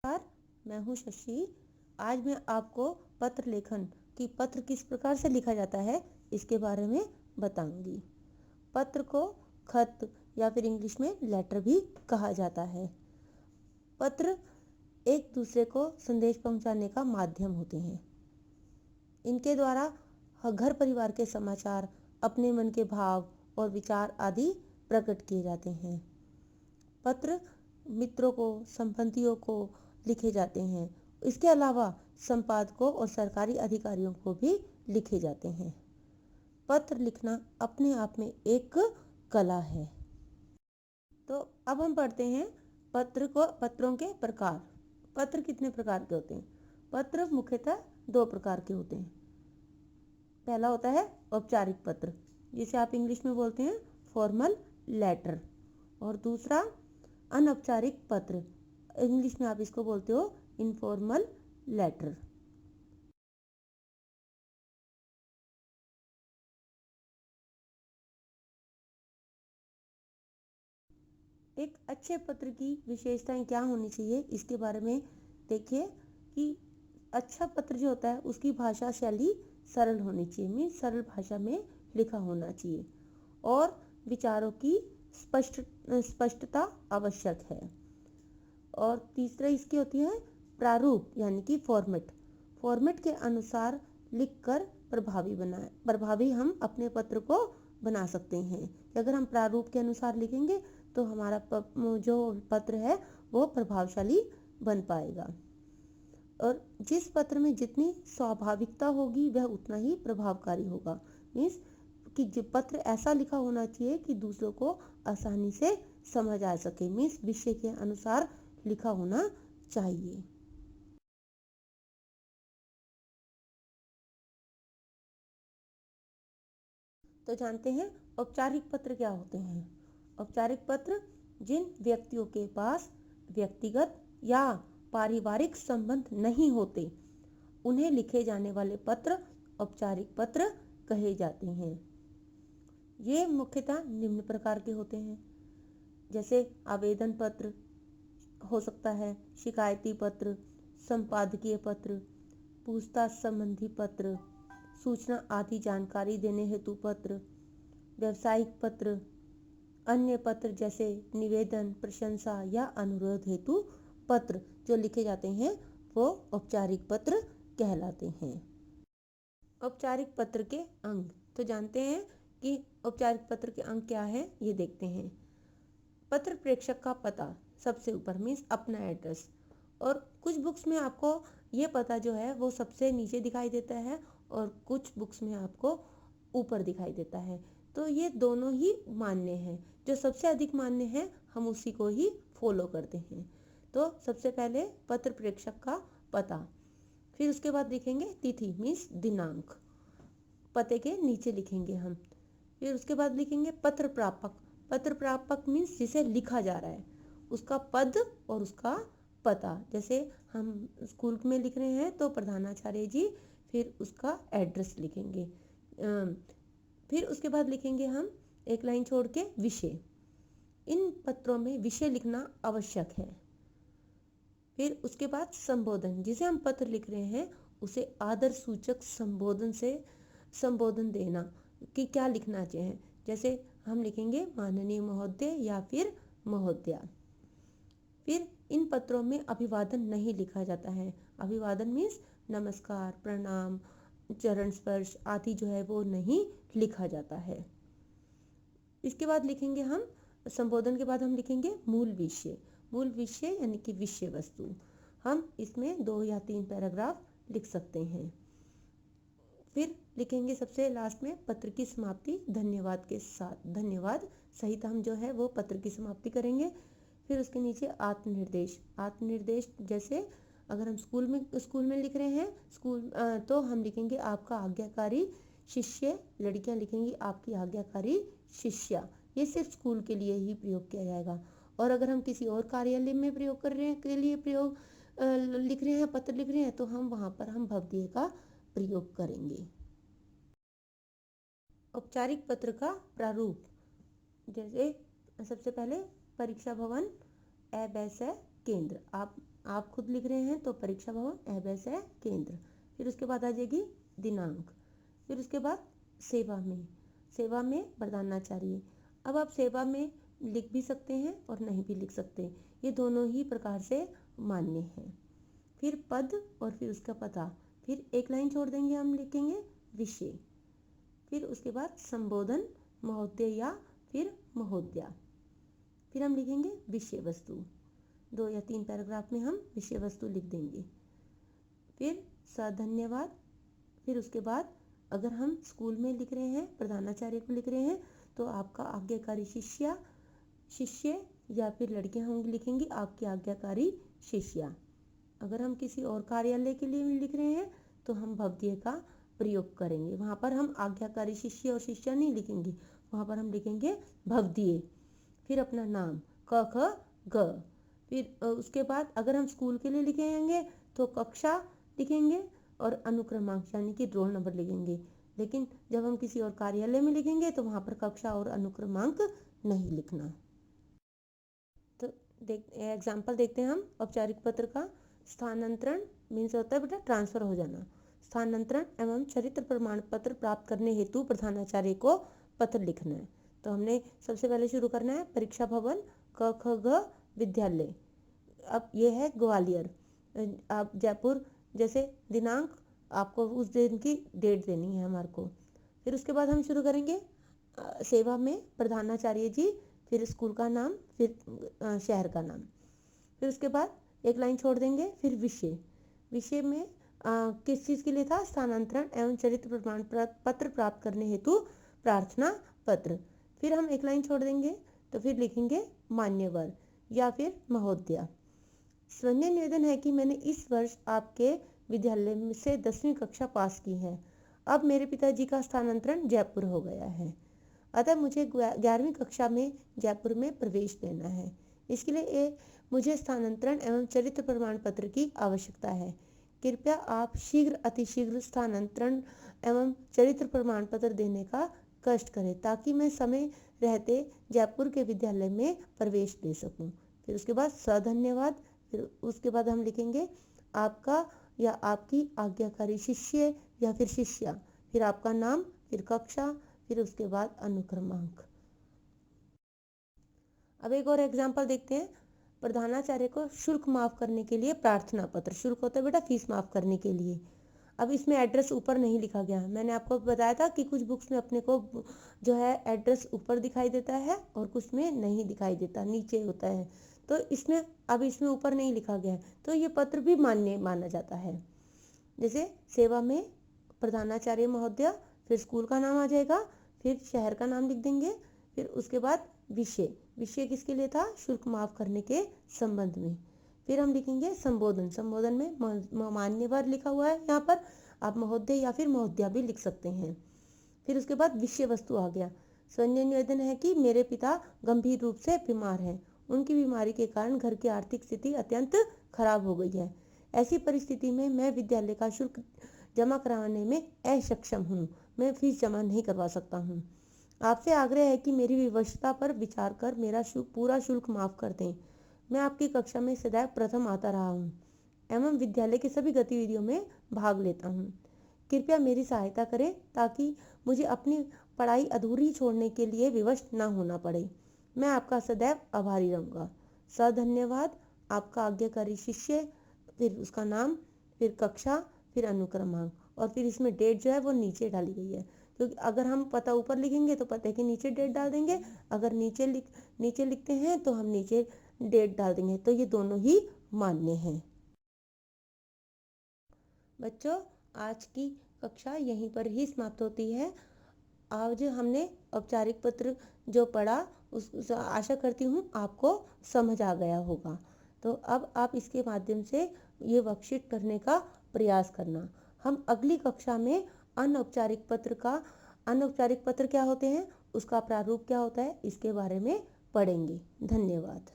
नमस्कार, मैं हूँ शशि। आज मैं आपको पत्र लेखन कि पत्र किस प्रकार से लिखा जाता है इसके बारे में बताऊंगी। पत्र को खत या फिर इंग्लिश में लेटर भी कहा जाता है। पत्र एक दूसरे को संदेश पहुंचाने का माध्यम होते हैं। इनके द्वारा घर परिवार के समाचार, अपने मन के भाव और विचार आदि प्रकट किए जाते हैं। पत्र मित्रों को, संबंधियों को लिखे जाते हैं। इसके अलावा संपादकों और सरकारी अधिकारियों को भी लिखे जाते हैं। पत्र लिखना अपने आप में एक कला है। तो अब हम पढ़ते हैं पत्रों के प्रकार। पत्र कितने प्रकार के होते हैं? पत्र मुख्यतः दो प्रकार के होते हैं। पहला होता है औपचारिक पत्र, जिसे आप इंग्लिश में बोलते हैं फॉर्मल लेटर, और दूसरा अनौपचारिक पत्र, इंग्लिश में आप इसको बोलते हो इनफॉर्मल लेटर। एक अच्छे पत्र की विशेषताएं क्या होनी चाहिए इसके बारे में देखिए कि अच्छा पत्र जो होता है उसकी भाषा शैली सरल होनी चाहिए, मीन्स सरल भाषा में लिखा होना चाहिए, और विचारों की स्पष्टता आवश्यक है। और तीसरा इसकी होती है प्रारूप, यानी कि फॉर्मेट। फॉर्मेट के अनुसार लिखकर प्रभावी हम अपने पत्र को बना सकते हैं। अगर हम प्रारूप के अनुसार लिखेंगे तो हमारा जो पत्र है वो प्रभावशाली बन पाएगा। और जिस पत्र में जितनी स्वाभाविकता होगी वह उतना ही प्रभावकारी होगा। मीन्स कि जो पत्र ऐसा लिखा होना चाहिए कि दूसरों को आसानी से समझ आ सके, मीन्स विषय के अनुसार लिखा होना चाहिए। तो जानते हैं औपचारिक पत्र क्या होते हैं। औपचारिक पत्र जिन व्यक्तियों के पास व्यक्तिगत या पारिवारिक संबंध नहीं होते उन्हें लिखे जाने वाले पत्र औपचारिक पत्र कहे जाते हैं। ये मुख्यतः निम्न प्रकार के होते हैं, जैसे आवेदन पत्र हो सकता है, शिकायती पत्र, संपादकीय पत्र, पूछताछ संबंधी पत्र, सूचना आदि जानकारी देने हेतु पत्र, व्यावसायिक पत्र, अन्य पत्र जैसे निवेदन, प्रशंसा या अनुरोध हेतु पत्र जो लिखे जाते हैं वो औपचारिक पत्र कहलाते हैं। औपचारिक पत्र के अंग तो जानते हैं कि औपचारिक पत्र के अंग क्या है, ये देखते हैं। पत्र प्रेषक का पता सबसे ऊपर, मीन्स अपना एड्रेस, और कुछ बुक्स में आपको ये पता जो है वो सबसे नीचे दिखाई देता है और कुछ बुक्स में आपको ऊपर दिखाई देता है। तो ये दोनों ही मान्य हैं। जो सबसे अधिक मान्य है हम उसी को ही फॉलो करते हैं। तो सबसे पहले पत्र प्रेषक का पता, फिर उसके बाद लिखेंगे तिथि, मीन्स दिनांक, पते के नीचे लिखेंगे हम। फिर उसके बाद लिखेंगे पत्र प्रापक। पत्र प्रापक मीन्स जिसे लिखा जा रहा है उसका पद और उसका पता। जैसे हम स्कूल में लिख रहे हैं तो प्रधानाचार्य जी, फिर उसका एड्रेस लिखेंगे। फिर उसके बाद लिखेंगे हम एक लाइन छोड़ के विषय। इन पत्रों में विषय लिखना आवश्यक है। फिर उसके बाद संबोधन, जिसे हम पत्र लिख रहे हैं उसे आदर सूचक संबोधन से संबोधन देना कि क्या लिखना चाहिए। जैसे हम लिखेंगे माननीय महोदय या फिर महोदया। फिर इन पत्रों में अभिवादन नहीं लिखा जाता है। अभिवादन मीन्स नमस्कार, प्रणाम, चरण स्पर्श आदि जो है वो नहीं लिखा जाता है। इसके बाद लिखेंगे हम संबोधन के बाद हम लिखेंगे मूल विषय। मूल विषय यानी कि विषय वस्तु। हम इसमें 2 या 3 पैराग्राफ लिख सकते हैं। फिर लिखेंगे सबसे लास्ट में पत्र की समाप्ति धन्यवाद के साथ, धन्यवाद सहित हम जो है वो पत्र की समाप्ति करेंगे। फिर उसके नीचे आत्मनिर्देश। आत्मनिर्देश जैसे अगर हम स्कूल में लिख रहे हैं तो हम लिखेंगे आपका आज्ञाकारी शिष्य, लड़कियां लिखेंगी आपकी आज्ञाकारी शिष्या। ये सिर्फ स्कूल के लिए ही प्रयोग किया जाएगा। और अगर हम किसी और कार्यालय में प्रयोग कर रहे हैं के लिए लिख रहे हैं, पत्र लिख रहे हैं, तो हम वहाँ पर हम भवदीय का प्रयोग करेंगे। औपचारिक पत्र का प्रारूप, जैसे सबसे पहले परीक्षा भवन, अवैसय केंद्र। आप आप खुद लिख रहे हैं तो परीक्षा भवन अभ्यास केंद्र। फिर उसके बाद आ जाएगी दिनांक। फिर उसके बाद सेवा में प्रधानाचार्य। अब आप सेवा में लिख भी सकते हैं और नहीं भी लिख सकते, ये दोनों ही प्रकार से मान्य हैं। फिर पद और फिर उसका पता, फिर एक लाइन छोड़ देंगे, हम लिखेंगे विषय। फिर उसके बाद संबोधन महोदय या फिर महोदया। फिर हम लिखेंगे विषय वस्तु, 2 या 3 पैराग्राफ में हम विषय वस्तु लिख देंगे। फिर धन्यवाद। फिर उसके बाद अगर हम स्कूल में लिख रहे हैं, प्रधानाचार्य को लिख रहे हैं, तो आपका आज्ञाकारी शिष्य या फिर लड़कियां होंगी लिखेंगी आपकी आज्ञाकारी शिष्या। अगर हम किसी और कार्यालय के लिए लिख रहे हैं तो हम भवदीय का प्रयोग करेंगे, वहाँ पर हम आज्ञाकारी शिष्य और शिष्या नहीं लिखेंगे, वहाँ पर हम लिखेंगे भवदीय। फिर अपना नाम क ख ग। फिर उसके बाद अगर हम स्कूल के लिए लिखेंगे तो कक्षा लिखेंगे और अनुक्रमांक यानी कि रोल नंबर लिखेंगे। लेकिन जब हम किसी और कार्यालय में लिखेंगे तो वहाँ पर कक्षा और अनुक्रमांक नहीं लिखना। तो एग्जाम्पल देखते हैं हम औपचारिक पत्र का। स्थानांतरण मीन्स होता है बेटा ट्रांसफर हो जाना। स्थानांतरण एवं चरित्र प्रमाण पत्र प्राप्त करने हेतु प्रधानाचार्य को पत्र लिखना है। तो हमने सबसे पहले शुरू करना है परीक्षा भवन क ख ग विद्यालय। अब ये है ग्वालियर। आप जयपुर जैसे दिनांक आपको उस दिन की डेट देनी है हमारे को। फिर उसके बाद हम शुरू करेंगे सेवा में प्रधानाचार्य जी, फिर स्कूल का नाम, फिर शहर का नाम। फिर उसके बाद एक लाइन छोड़ देंगे। फिर विषय में किस चीज़ के लिए था? स्थानांतरण एवं चरित्र प्रमाण पत्र प्राप्त करने हेतु प्रार्थना पत्र। फिर हम एक लाइन छोड़ देंगे तो फिर लिखेंगे मान्यवर या फिर महोदया। स्वयं निवेदन है कि मैंने इस वर्ष आपके विद्यालय से 10वीं कक्षा पास की है। अब मेरे पिताजी का स्थानांतरण जयपुर हो गया है, अतः मुझे 11वीं कक्षा में जयपुर में प्रवेश लेना है। इसके लिए मुझे स्थानांतरण एवं चरित्र प्रमाण पत्र की आवश्यकता है। कृपया आप शीघ्र अतिशीघ्र स्थानांतरण एवं चरित्र प्रमाण पत्र देने का कष्ट करें ताकि मैं समय रहते जयपुर के विद्यालय में प्रवेश ले सकूं। फिर उसके बाद धन्यवाद। फिर उसके बाद हम लिखेंगे आपका या आपकी आज्ञाकारी शिष्य या फिर शिष्या, फिर आपका नाम, फिर कक्षा, फिर उसके बाद अनुक्रमांक। अब एक और एग्जाम्पल देखते हैं। प्रधानाचार्य को शुल्क माफ करने के लिए प्रार्थना पत्र। शुल्क होता है बेटा फीस माफ करने के लिए। अब इसमें एड्रेस ऊपर नहीं लिखा गया। मैंने आपको बताया था कि कुछ बुक्स में अपने को जो है एड्रेस ऊपर दिखाई देता है और कुछ में नहीं दिखाई देता, नीचे होता है। तो इसमें ऊपर नहीं लिखा गया है, तो ये पत्र भी मान्य माना जाता है। जैसे सेवा में प्रधानाचार्य महोदय, फिर स्कूल का नाम आ जाएगा, फिर शहर का नाम लिख देंगे, फिर उसके बाद विषय किसके लिए था? शुल्क माफ करने के संबंध में। फिर हम लिखेंगे संबोधन में मान्यवर लिखा हुआ है, यहाँ पर आप महोदय या फिर महोदया भी लिख सकते हैं। फिर उसके बाद विषय वस्तु आ गया। स्वयं निवेदन है कि मेरे पिता गंभीर रूप से बीमार हैं। उनकी बीमारी के कारण घर की आर्थिक स्थिति अत्यंत खराब हो गई है। ऐसी परिस्थिति में मैं विद्यालय का शुल्क जमा कराने में असक्षम हूँ। मैं फीस जमा नहीं करवा सकता हूँ। आपसे आग्रह है कि मेरी विवशता पर विचार कर मेरा पूरा शुल्क माफ कर दें। मैं आपकी कक्षा में सदैव प्रथम आता रहा हूँ एवं विद्यालय की सभी गतिविधियों में भाग लेता हूँ। कृपया मेरी सहायता करें ताकि मुझे अपनी पढ़ाई अधूरी छोड़ने के लिए विवश न होना पड़े। मैं आपका सदैव आभारी रहूँगा। धन्यवाद। आपका आज्ञाकारी शिष्य, फिर उसका नाम, फिर कक्षा, फिर अनुक्रमांक, और फिर इसमें डेट जो है वो नीचे डाली गई है, क्योंकि अगर हम पता ऊपर लिखेंगे तो पते के नीचे डेट डाल देंगे, अगर नीचे लिखते हैं तो हम नीचे डेट डाल देंगे। तो ये दोनों ही मान्य हैं। बच्चों, आज की कक्षा यहीं पर ही समाप्त होती है। आज हमने औपचारिक पत्र जो पढ़ा उस आशा करती हूँ आपको समझ आ गया होगा। तो अब आप इसके माध्यम से ये वर्कशीट करने का प्रयास करना। हम अगली कक्षा में अनौपचारिक पत्र क्या होते हैं, उसका प्रारूप क्या होता है, इसके बारे में पढ़ेंगे। धन्यवाद।